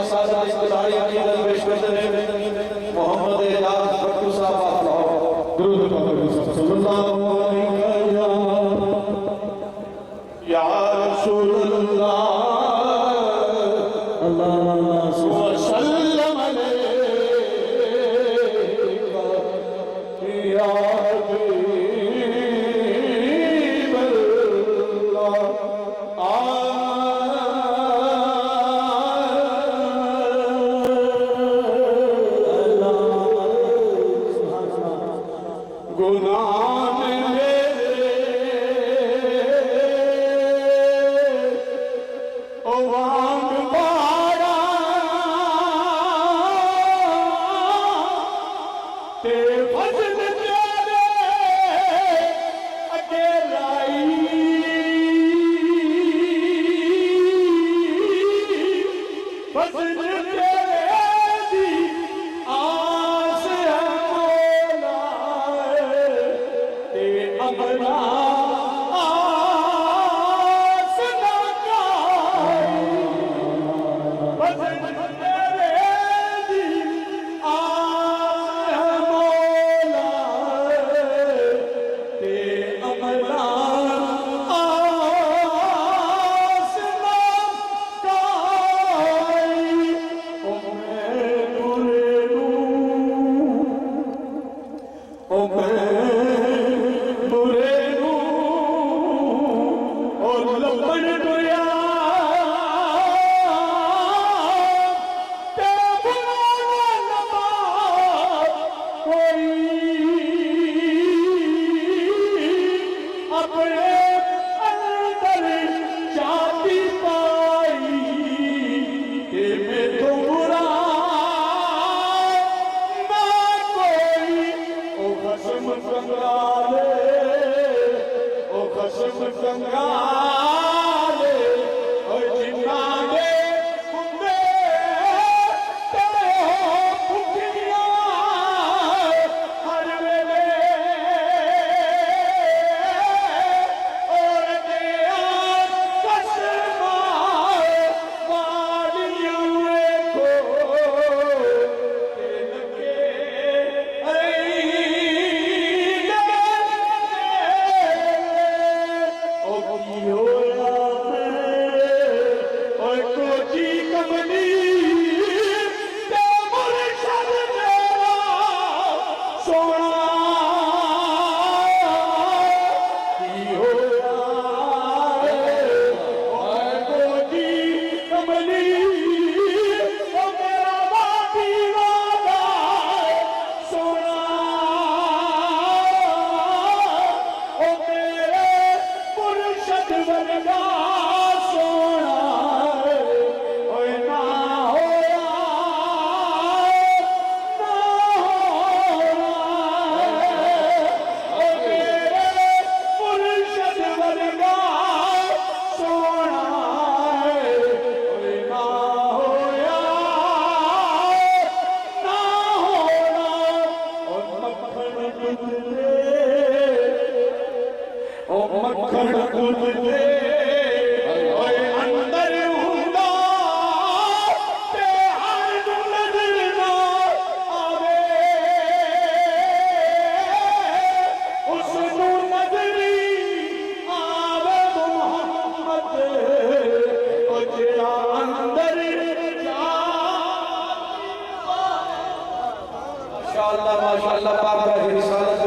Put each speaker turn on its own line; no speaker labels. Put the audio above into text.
सादत इब्तिदाई अकीदत पेश करते हैं मोहम्मद एजाज भट्टू साहब आप लाओ दुरूद सल्लल्लाहु अलैहि या रसूलल्लाह अल्लाह वसल्लम अलैका या हबीब अल्लाह गुनाह मेरे ओ वांग बारा ते फजल तेरे अगे लाई फजल तेरे दी आस है मौला ते अपना आस न काई फजल तेरे दी आस है मौला ते अपना आस न काई ओ मैं तुरे ओ मैं तुरे ओ लपन टुरिया ते बुरा लबा कोई अपने अंदर जाती पाई ते मैं तो बुरा ना कोई ओ खसम कंगाले ओ खसम कंगाले ओ जिन्ना दे हुंदे तेरे हो भुखिया हर वेले और दिया कसमा वालियों को ते लगे ओ की होया ओए कोची कमली ते मुर्शद मेरा सोना की होया ओए कोची कमली ओ मेरा बाती वाला सोना ओ मेरे मुर्शद वर्गा सोना ओए ना होया ना होया ओ मेरे मुर्शद वर्गा सोना ओए ना होया ना होना ओ मक्खन दूध दे ओ मक्खन दूध दे ओए अंदर हुंदा ते हर नजर ना आवे उसनू नजरी आवे मोहम्मद ओ जेड़ा अंदर जा माशाअल्लाह पाक का रिसालत